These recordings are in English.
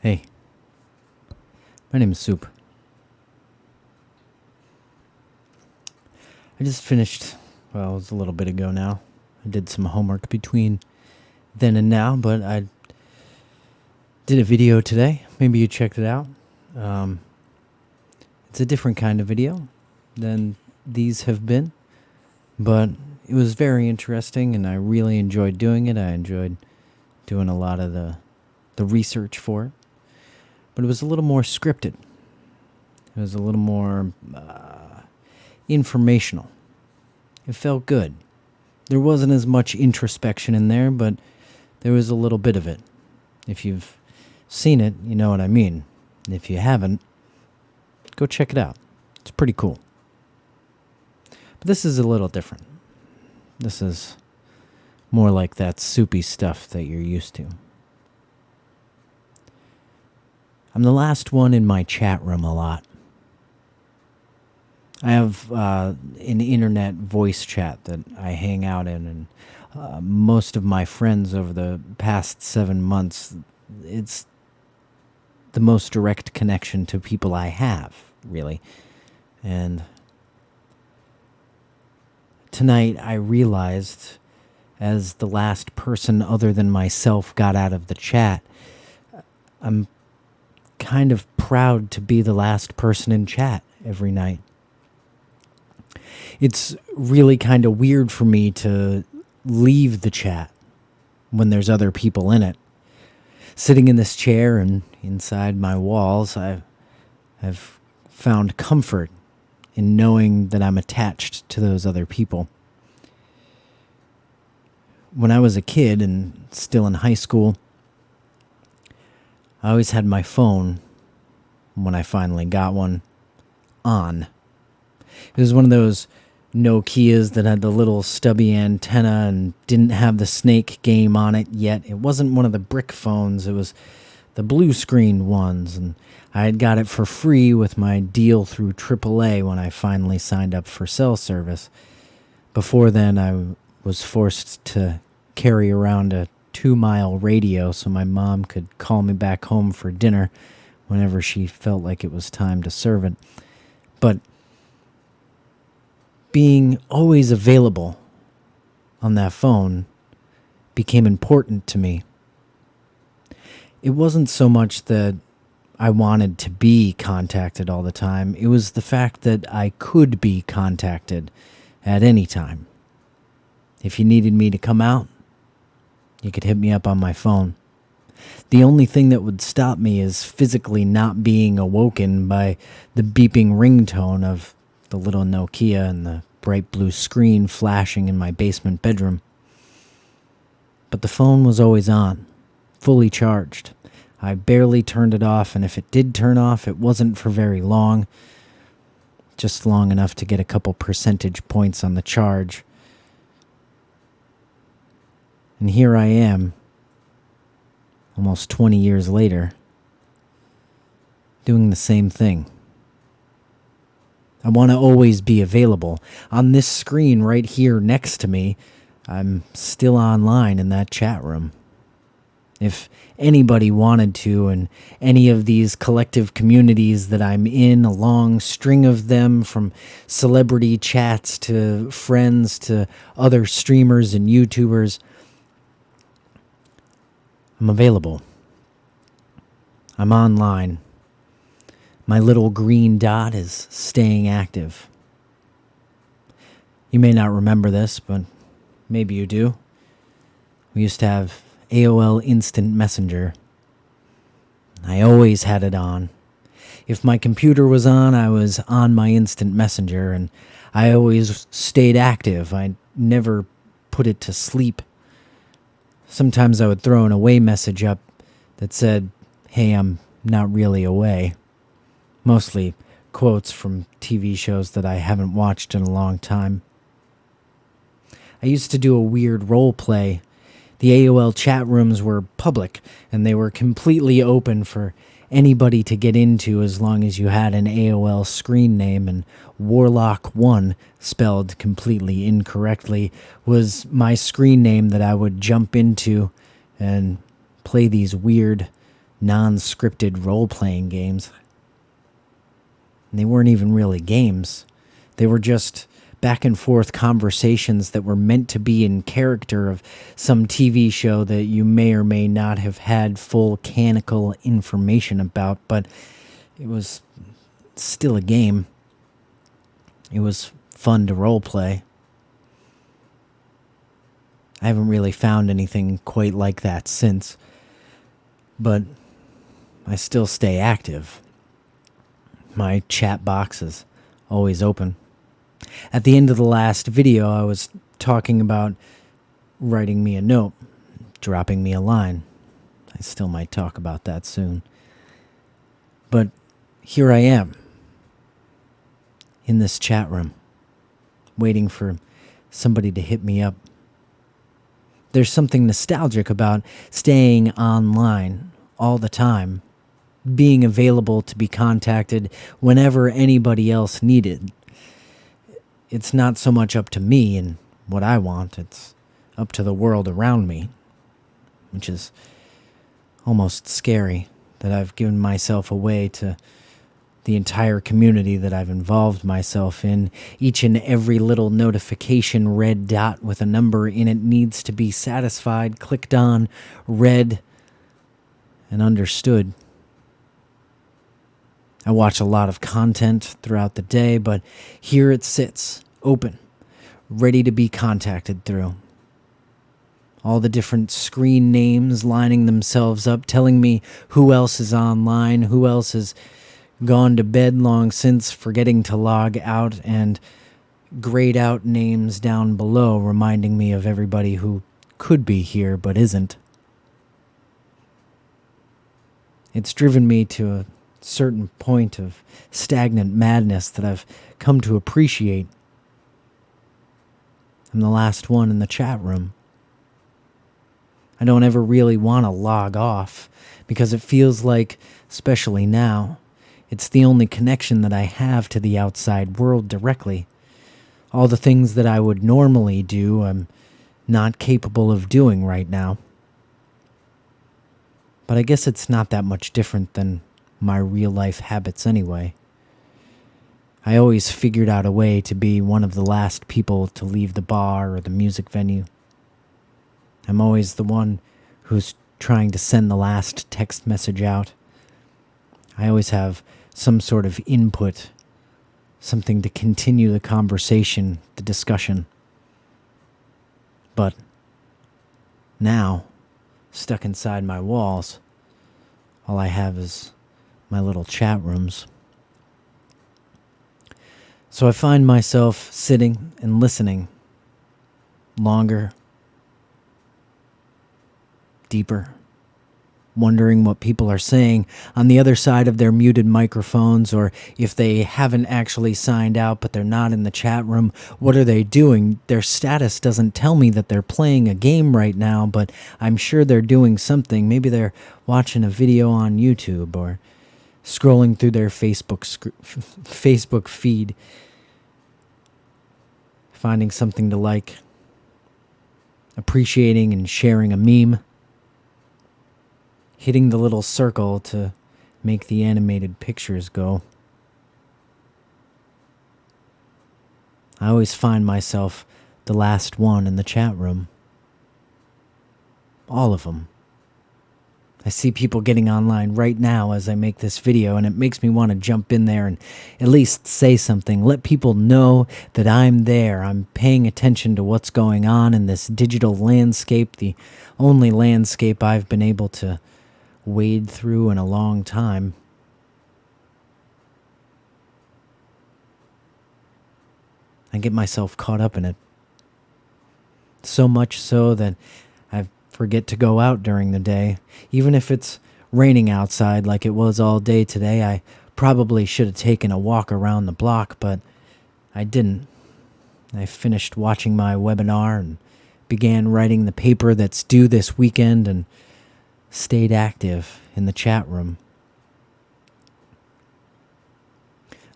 Hey, my name is Supe. I just finished, well, it was a little bit ago now. I did some homework between then and now, but I did a video today. Maybe you checked it out. It's a different kind of video than these have been, but it was very interesting and I really enjoyed doing it. I enjoyed doing a lot of the research for it. But it was a little more scripted. It was a little more informational. It felt good. There wasn't as much introspection in there, but there was a little bit of it. If you've seen it, you know what I mean. And if you haven't, go check it out. It's pretty cool. But this is a little different. This is more like that soupy stuff that you're used to. I'm the last one in my chat room a lot. I have an internet voice chat that I hang out in, and most of my friends over the past 7 months, it's the most direct connection to people I have, really. And tonight I realized, as the last person other than myself got out of the chat, I'm kind of proud to be the last person in chat every night. It's really kind of weird for me to leave the chat when there's other people in it. Sitting in this chair and inside my walls, I've found comfort in knowing that I'm attached to those other people. When I was a kid and still in high school, I always had my phone, when I finally got one, on. It was one of those Nokias that had the little stubby antenna and didn't have the snake game on it yet. It wasn't one of the brick phones, it was the blue screen ones, and I had got it for free with my deal through AAA when I finally signed up for cell service. Before then, I was forced to carry around a 2-mile radio so my mom could call me back home for dinner whenever she felt like it was time to serve it. But being always available on that phone became important to me. It wasn't so much that I wanted to be contacted all the time. It was the fact that I could be contacted at any time. If you needed me to come out, you could hit me up on my phone. The only thing that would stop me is physically not being awoken by the beeping ringtone of the little Nokia and the bright blue screen flashing in my basement bedroom. But the phone was always on, fully charged. I barely turned it off, and if it did turn off, it wasn't for very long. Just long enough to get a couple percentage points on the charge. And here I am, almost 20 years later, doing the same thing. I want to always be available. On this screen right here next to me, I'm still online in that chat room. If anybody wanted to, and any of these collective communities that I'm in, a long string of them, from celebrity chats to friends to other streamers and YouTubers, I'm available. I'm online. My little green dot is staying active. You may not remember this, but maybe you do. We used to have AOL Instant Messenger. I always had it on. If my computer was on, I was on my Instant Messenger, and I always stayed active. I never put it to sleep. Sometimes I would throw an away message up that said, "Hey, I'm not really away." Mostly quotes from TV shows that I haven't watched in a long time. I used to do a weird role play. The AOL chat rooms were public, and they were completely open for anybody to get into as long as you had an AOL screen name, and Warlock1, spelled completely incorrectly, was my screen name that I would jump into and play these weird non-scripted role-playing games. And they weren't even really games. They were just back and forth conversations that were meant to be in character of some TV show that you may or may not have had full canonical information about, but it was still a game. It was fun to roleplay. I haven't really found anything quite like that since, but I still stay active. My chat box is always open. At the end of the last video, I was talking about writing me a note, dropping me a line. I still might talk about that soon. But here I am, in this chat room, waiting for somebody to hit me up. There's something nostalgic about staying online all the time, being available to be contacted whenever anybody else needed. It's not so much up to me and what I want, it's up to the world around me, which is almost scary that I've given myself away to the entire community that I've involved myself in. Each and every little notification red dot with a number in it needs to be satisfied, clicked on, read, and understood. I watch a lot of content throughout the day, but here it sits, open, ready to be contacted through. All the different screen names lining themselves up, telling me who else is online, who else has gone to bed long since, forgetting to log out, and grayed out names down below, reminding me of everybody who could be here but isn't. It's driven me to a certain point of stagnant madness that I've come to appreciate. I'm the last one in the chat room. I don't ever really want to log off because it feels like, especially now, it's the only connection that I have to the outside world directly. All the things that I would normally do, I'm not capable of doing right now. But I guess it's not that much different than my real-life habits anyway. I always figured out a way to be one of the last people to leave the bar or the music venue. I'm always the one who's trying to send the last text message out. I always have some sort of input, something to continue the conversation, the discussion. But now, stuck inside my walls, all I have is my little chat rooms. So I find myself sitting and listening longer, deeper, wondering what people are saying on the other side of their muted microphones, or if they haven't actually signed out but they're not in the chat room, what are they doing? Their status doesn't tell me that they're playing a game right now, but I'm sure they're doing something. Maybe they're watching a video on YouTube or scrolling through their Facebook feed, finding something to like, appreciating and sharing a meme, hitting the little circle to make the animated pictures go. I always find myself the last one in the chat room. All of them. I see people getting online right now as I make this video, and it makes me want to jump in there and at least say something. Let people know that I'm there. I'm paying attention to what's going on in this digital landscape, the only landscape I've been able to wade through in a long time. I get myself caught up in it. So much so that I forget to go out during the day. Even if it's raining outside like it was all day today, I probably should have taken a walk around the block, but I didn't. I finished watching my webinar and began writing the paper that's due this weekend and stayed active in the chat room.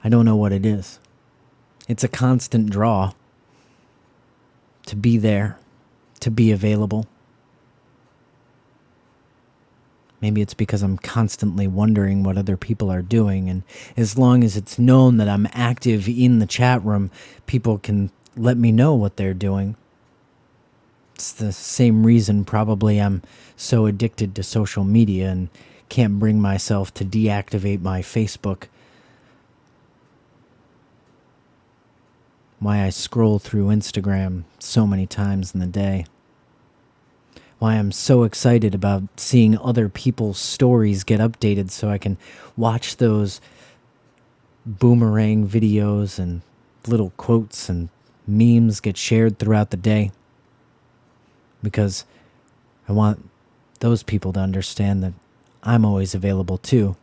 I don't know what it is. It's a constant draw to be there, to be available. Maybe it's because I'm constantly wondering what other people are doing, and as long as it's known that I'm active in the chat room, people can let me know what they're doing. It's the same reason probably I'm so addicted to social media and can't bring myself to deactivate my Facebook. Why I scroll through Instagram so many times in the day. Why I'm so excited about seeing other people's stories get updated so I can watch those boomerang videos and little quotes and memes get shared throughout the day. Because I want those people to understand that I'm always available too.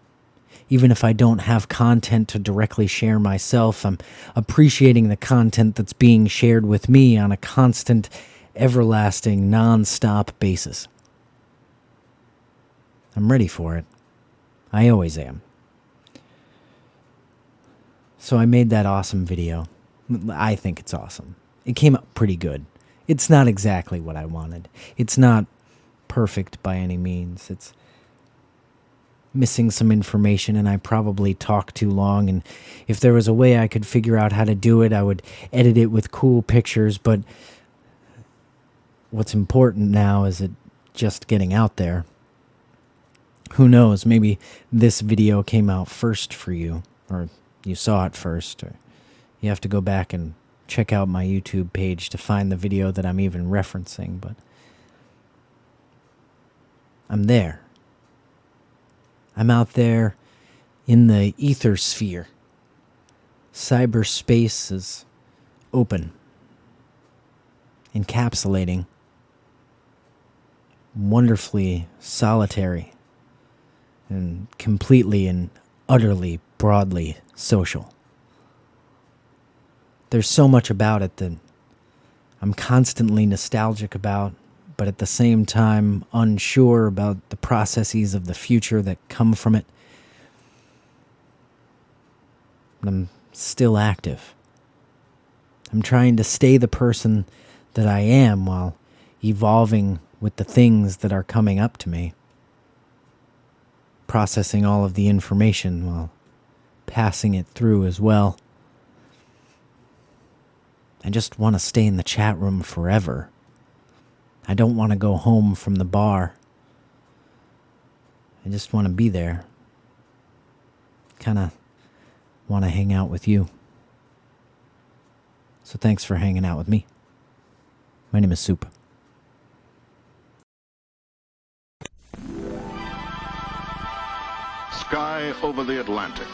Even if I don't have content to directly share myself, I'm appreciating the content that's being shared with me on a constant, everlasting, non-stop basis. I'm ready for it. I always am. So I made that awesome video. I think it's awesome. It came out pretty good. It's not exactly what I wanted. It's not perfect by any means. It's missing some information, and I probably talked too long, and if there was a way I could figure out how to do it, I would edit it with cool pictures, but what's important now is it just getting out there. Who knows, maybe this video came out first for you, or you saw it first, or you have to go back and check out my YouTube page to find the video that I'm even referencing, but I'm there. I'm out there in the ether sphere. Cyberspace is open, encapsulating, wonderfully solitary, and completely and utterly broadly social. There's so much about it that I'm constantly nostalgic about, but at the same time unsure about the processes of the future that come from it. But I'm still active. I'm trying to stay the person that I am while evolving with the things that are coming up to me. Processing all of the information while passing it through as well. I just want to stay in the chat room forever. I don't want to go home from the bar. I just want to be there. Kind of want to hang out with you. So thanks for hanging out with me. My name is Supe. Sky over the Atlantic.